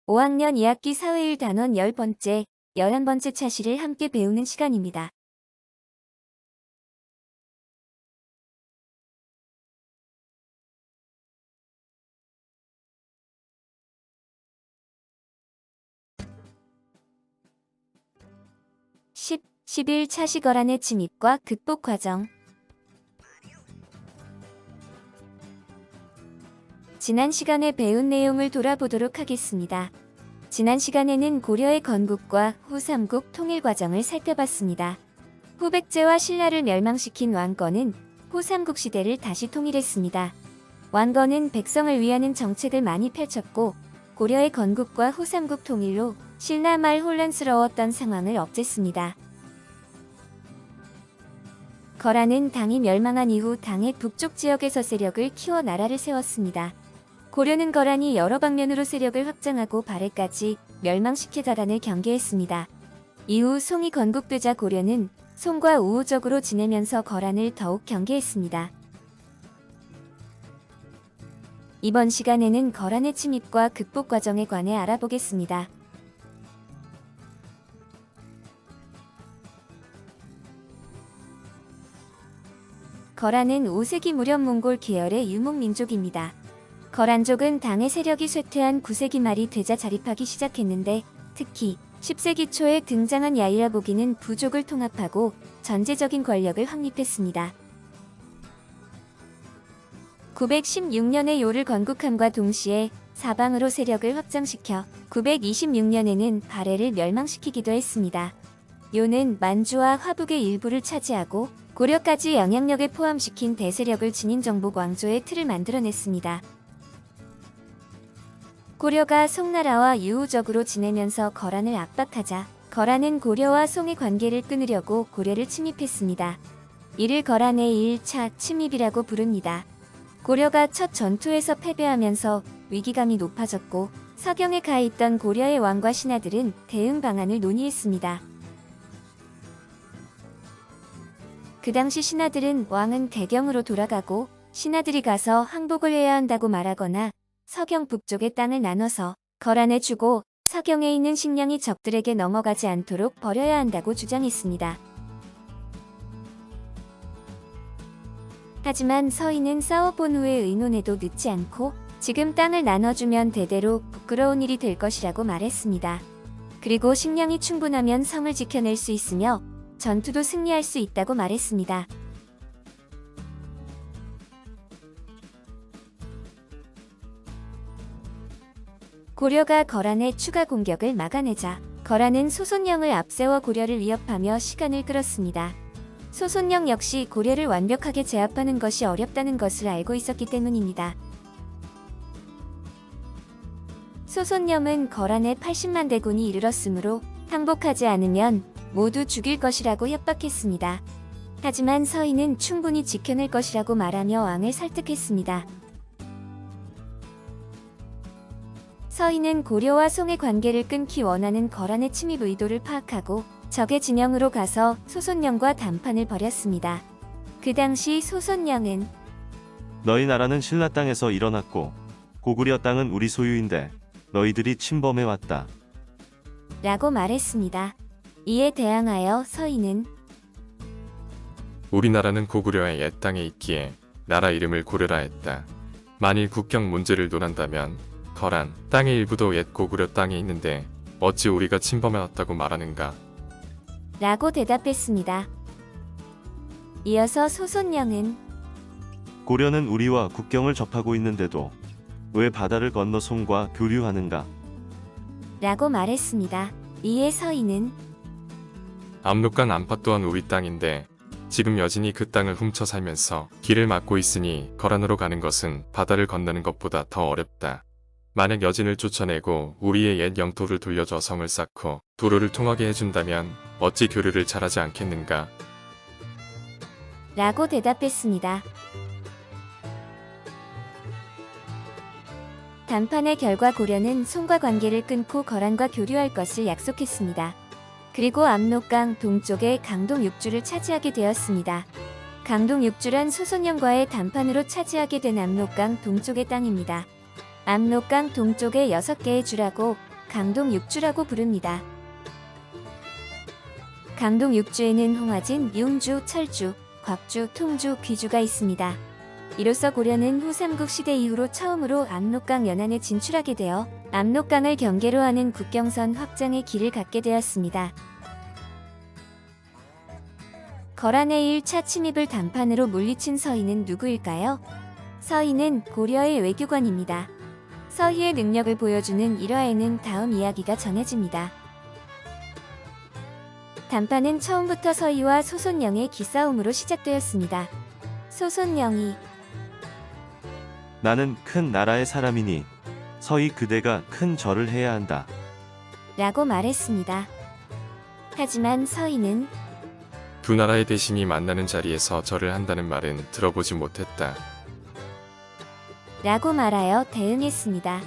5학년 2학기 사회일 단원 10번째, 11번째 차시를 함께 배우는 시간입니다. (10) 11 차시 거란의 침입과 극복 과정. 지난 시간에 배운 내용을 돌아보도록 하겠습니다. 지난 시간에는 고려의 건국과 후 삼국 통일 과정을 살펴봤습니다. 후백제와 신라를 멸망시킨 왕건은 후 삼국시대를 다시 통일했습니다. 왕건은 백성을 위하는 정책을 많이 펼쳤고 고려의 건국과 후 삼국 통일로 신라 말 혼란스러웠던 상황을 없앴습니다. 거란은 당이 멸망한 이후 당의 북쪽 지역에서 세력을 키워 나라를 세웠습니다. 고려는 거란이 여러 방면으로 세력을 확장하고 발해까지 멸망시키다란을 경계했습니다. 이후 송이 건국되자 고려는 송과 우호적으로 지내면서 거란을 더욱 경계했습니다. 이번 시간에는 거란의 침입과 극복 과정에 관해 알아보겠습니다. 거란은 5세기 무렵 몽골 계열의 유목민족입니다. 거란족은 당의 세력이 쇠퇴한 9세기 말이 되자 자립하기 시작했는데 특히 10세기 초에 등장한 야이라 보기는 부족을 통합하고 전제적인 권력을 확립했습니다. 916년에 요를 건국함과 동시에 사방으로 세력을 확장시켜 926년에는 발해를 멸망시키기도 했습니다. 요는 만주와 화북의 일부를 차지하고 고려까지 영향력에 포함시킨 대세력을 지닌 정복 왕조의 틀을 만들어냈습니다. 고려가 송나라와 유우적으로 지내면서 거란을 압박하자 거란은 고려와 송의 관계를 끊으려고 고려를 침입했습니다. 이를 거란의 1차 침입이라고 부릅니다. 고려가 첫 전투에서 패배하면서 위기감이 높아졌고 서경에 가 있던 고려의 왕과 신하들은 대응 방안을 논의했습니다. 그 당시 신하들은 왕은 대경으로 돌아가고 신하들이 가서 항복을 해야 한다고 말하거나 서경 북쪽의 땅을 나눠서 거란에 주고 서경에 있는 식량이 적들에게 넘어가지 않도록 버려야 한다고 주장했습니다. 하지만 서인은 싸워본 후에 의논해도 늦지 않고 지금 땅을 나눠주면 대대로 부끄러운 일이 될 것이라고 말했습니다. 그리고 식량이 충분하면 성을 지켜낼 수 있으며 전투도 승리할 수 있다고 말했습니다. 고려가 거란의 추가 공격을 막아내자 거란은 소손령을 앞세워 고려를 위협하며 시간을 끌었습니다. 소손령 역시 고려를 완벽하게 제압하는 것이 어렵다는 것을 알고 있었기 때문입니다. 소손령은 거란의 80만 대군이 이르렀으므로 항복하지 않으면 모두 죽일 것이라고 협박했습니다. 하지만 서인은 충분히 지켜낼 것이라고 말하며 왕을 설득했습니다. 서인은 고려와 송의 관계를 끊기 원하는 거란의 침입 의도를 파악하고 적의 진영으로 가서 소손령과 담판을 벌였습니다. 그 당시 소손령은 너희 나라는 신라 땅에서 일어났고 고구려 땅은 우리 소유인데 너희들이 침범해왔다. 라고 말했습니다. 이에 대항하여 서인은 우리나라는 고구려의 옛 땅에 있기에 나라 이름을 고려라 했다. 만일 국경 문제를 논한다면 거란 땅의 일부도 옛 고구려 땅에 있는데 어찌 우리가 침범해왔다고 말하는가? 라고 대답했습니다. 이어서 소손령은 고려는 우리와 국경을 접하고 있는데도 왜 바다를 건너 송과 교류하는가? 라고 말했습니다. 이에 서인은 압록강 안팎 또한 우리 땅인데 지금 여진이 그 땅을 훔쳐 살면서 길을 막고 있으니 거란으로 가는 것은 바다를 건너는 것보다 더 어렵다. 만약 여진을 쫓아내고 우리의 옛 영토를 돌려줘 성을 쌓고 도로를 통하게 해준다면 어찌 교류를 잘하지 않겠는가? 라고 대답했습니다. 담판의 결과 고려는 송과 관계를 끊고 거란과 교류할 것을 약속했습니다. 그리고 압록강 동쪽의 강동 6주를 차지하게 되었습니다. 강동 6주란 소손령과의 담판으로 차지하게 된 압록강 동쪽의 땅입니다. 압록강 동쪽에 6개의 주라고 강동 육주라고 부릅니다. 강동 육주에는 홍화진, 융주, 철주, 곽주, 통주, 귀주가 있습니다. 이로써 고려는 후삼국 시대 이후로 처음으로 압록강 연안에 진출하게 되어 압록강을 경계로 하는 국경선 확장의 길을 갖게 되었습니다. 거란의 1차 침입을 단판으로 물리친 서희는 누구일까요? 서희는 고려의 외교관입니다. 서희의 능력을 보여주는 1화에는 다음 이야기가 전해집니다. 단판은 처음부터 서희와 소손영의 기싸움으로 시작되었습니다. 소손영이 나는 큰 나라의 사람이니 서희 그대가 큰 절을 해야 한다. 라고 말했습니다. 하지만 서희는 두 나라의 대신이 만나는 자리에서 절을 한다는 말은 들어보지 못했다. 라고 말하여 대응했습니다.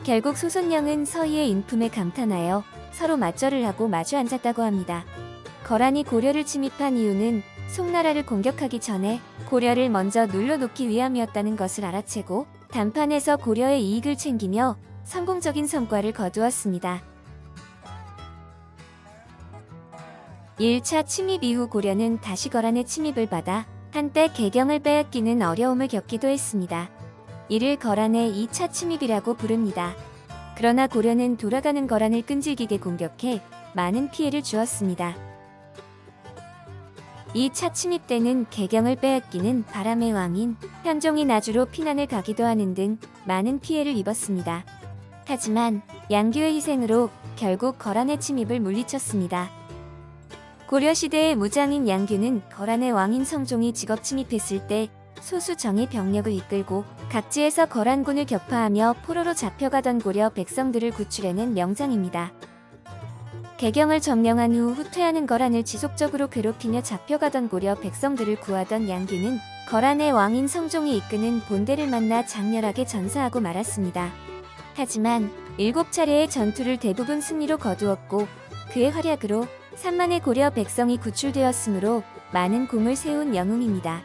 결국 소손영은 서희의 인품에 감탄하여 서로 맞절을 하고 마주 앉았다고 합니다. 거란이 고려를 침입한 이유는 송나라를 공격하기 전에 고려를 먼저 눌러놓기 위함이었다는 것을 알아채고 단판에서 고려의 이익을 챙기며 성공적인 성과를 거두었습니다. 1차 침입 이후 고려는 다시 거란의 침입을 받아 한때 개경을 빼앗기는 어려움을 겪기도 했습니다. 이를 거란의 2차 침입이라고 부릅니다. 그러나 고려는 돌아가는 거란을 끈질기게 공격해 많은 피해를 주었습니다. 2차 침입 때는 개경을 빼앗기는 바람의 왕인 현종이 나주로 피난을 가기도 하는 등 많은 피해를 입었습니다. 하지만 양규의 희생으로 결국 거란의 침입을 물리쳤습니다. 고려시대의 무장인 양규는 거란의 왕인 성종이 직업 침입했을 때 소수 정예 병력을 이끌고 각지에서 거란군을 격파하며 포로로 잡혀가던 고려 백성들을 구출해낸 명장입니다. 개경을 점령한 후 후퇴하는 거란을 지속적으로 괴롭히며 잡혀가던 고려 백성들을 구하던 양규는 거란의 왕인 성종이 이끄는 본대를 만나 장렬하게 전사하고 말았습니다. 하지만 7차례의 전투를 대부분 승리로 거두었고 그의 활약으로 3만의 고려 백성이 구출되었으므로 많은 공을 세운 영웅입니다.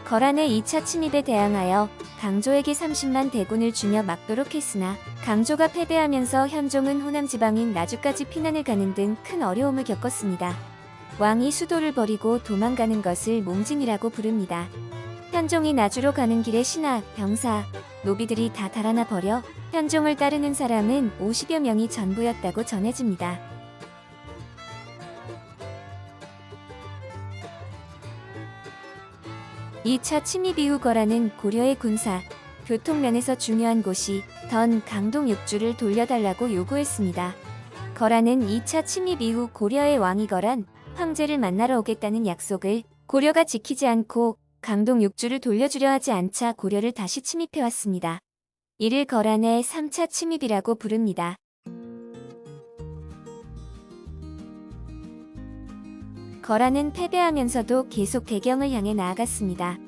거란의 2차 침입에 대항하여 강조에게 30만 대군을 주며 막도록 했으나 강조가 패배하면서 현종은 호남 지방인 나주까지 피난을 가는 등 큰 어려움을 겪었습니다. 왕이 수도를 버리고 도망가는 것을 몽진이라고 부릅니다. 현종이 나주로 가는 길에 신하, 병사, 노비들이 다 달아나 버려 현종을 따르는 사람은 50여 명이 전부였다고 전해집니다. 이 차 침입 이후 거란은 고려의 군사, 교통면에서 중요한 곳이 던 강동 육주를 돌려달라고 요구했습니다. 거란은 2차 침입 이후 고려의 왕이 거란 황제를 만나러 오겠다는 약속을 고려가 지키지 않고 강동 육주를 돌려주려 하지 않자 고려를 다시 침입해왔습니다. 이를 거란의 3차 침입이라고 부릅니다. 거란은 패배하면서도 계속 개경을 향해 나아갔습니다.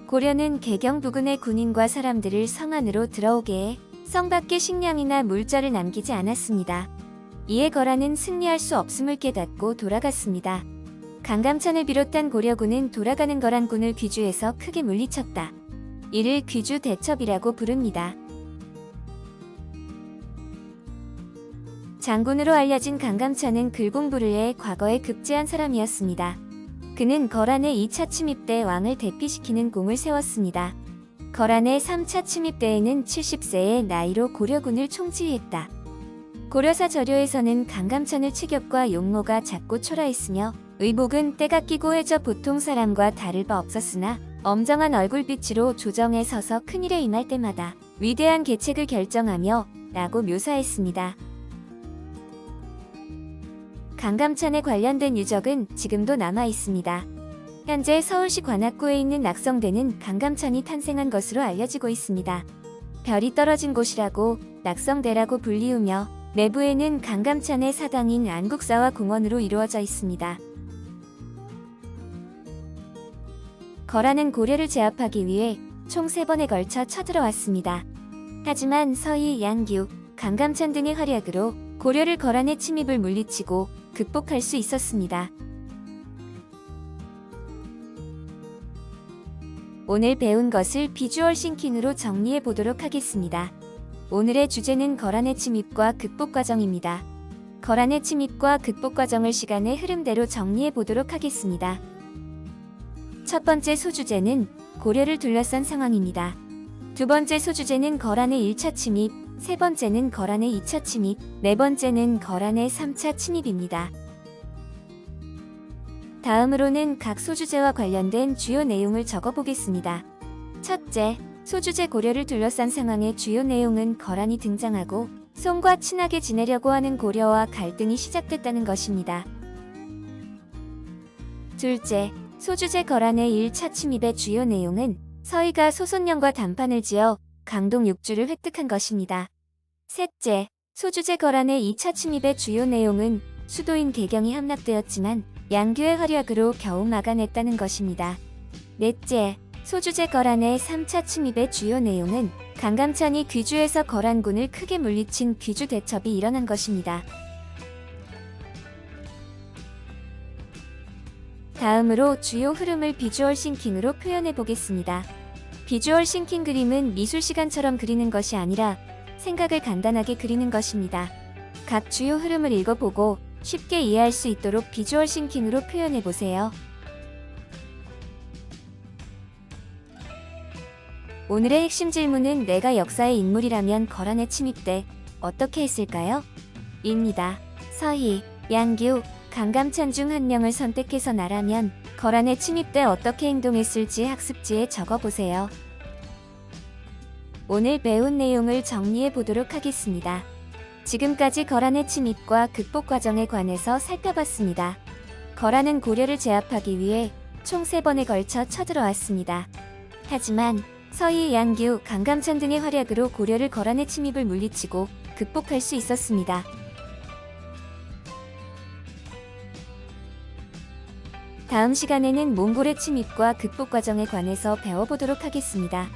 고려는 개경 부근의 군인과 사람들을 성 안으로 들어오게 해 성 밖에 식량이나 물자를 남기지 않았습니다. 이에 거란은 승리할 수 없음을 깨닫고 돌아갔습니다. 강감찬을 비롯한 고려군은 돌아가는 거란군을 귀주에서 크게 물리쳤다. 이를 귀주 대첩이라고 부릅니다. 장군으로 알려진 강감찬은 글 공부를 해 과거에 급제한 사람이었습니다. 그는 거란의 2차 침입 때 왕을 대피시키는 공을 세웠습니다. 거란의 3차 침입 때에는 70세의 나이로 고려군을 총지휘했다. 고려사 저료에서는 강감찬의 체격과 용모가 작고 초라했으며 의복은 때가 끼고 해져 보통 사람과 다를 바 없었으나 엄정한 얼굴빛으로 조정에 서서 큰일에 임할 때마다 위대한 계책을 결정하며 라고 묘사했습니다. 강감찬에 관련된 유적은 지금도 남아 있습니다. 현재 서울시 관악구에 있는 낙성대는 강감찬이 탄생한 것으로 알려지고 있습니다. 별이 떨어진 곳이라고 낙성대라고 불리우며 내부에는 강감찬의 사당인 안국사와 공원으로 이루어져 있습니다. 거란은 고려를 제압하기 위해 총 3번에 걸쳐 쳐들어왔습니다. 하지만 서희, 양규, 강감찬 등의 활약으로 고려를 거란의 침입을 물리치고 극복할 수 있었습니다. 오늘 배운 것을 비주얼 싱킹으로 정리해 보도록 하겠습니다. 오늘의 주제는 거란의 침입과 극복 과정입니다. 거란의 침입과 극복 과정을 시간의 흐름대로 정리해 보도록 하겠습니다. 첫 번째 소주제는 고려를 둘러싼 상황입니다. 두 번째 소주제는 거란의 1차 침입, 세 번째는 거란의 2차 침입, 네 번째는 거란의 3차 침입입니다. 다음으로는 각 소주제와 관련된 주요 내용을 적어보겠습니다. 첫째, 소주제 고려를 둘러싼 상황의 주요 내용은 거란이 등장하고 송과 친하게 지내려고 하는 고려와 갈등이 시작됐다는 것입니다. 둘째, 소주제 거란의 1차 침입의 주요 내용은 서희가 소손령과 단판을 지어 강동 6주를 획득한 것입니다. 셋째, 소주제 거란의 2차 침입의 주요 내용은 수도인 개경이 함락되었지만 양규의 활약으로 겨우 막아냈다는 것입니다. 넷째, 소주제 거란의 3차 침입의 주요 내용은 강감찬이 귀주에서 거란군을 크게 물리친 귀주 대첩이 일어난 것입니다. 다음으로 주요 흐름을 비주얼 싱킹으로 표현해 보겠습니다. 비주얼 싱킹 그림은 미술 시간처럼 그리는 것이 아니라 생각을 간단하게 그리는 것입니다. 각 주요 흐름을 읽어보고 쉽게 이해할 수 있도록 비주얼 싱킹으로 표현해 보세요. 오늘의 핵심 질문은 내가 역사의 인물이라면 거란의 침입 때 어떻게 했을까요? 입니다. 서희, 양규, 강감찬 중 한 명을 선택해서 나라면 거란의 침입 때 어떻게 행동했을지 학습지에 적어보세요. 오늘 배운 내용을 정리해 보도록 하겠습니다. 지금까지 거란의 침입과 극복 과정에 관해서 살펴봤습니다. 거란은 고려를 제압하기 위해 총 3번에 걸쳐 쳐들어왔습니다. 하지만 서희, 양규, 강감찬 등의 활약으로 고려를 거란의 침입을 물리치고 극복할 수 있었습니다. 다음 시간에는 몽골의 침입과 극복 과정에 관해서 배워보도록 하겠습니다.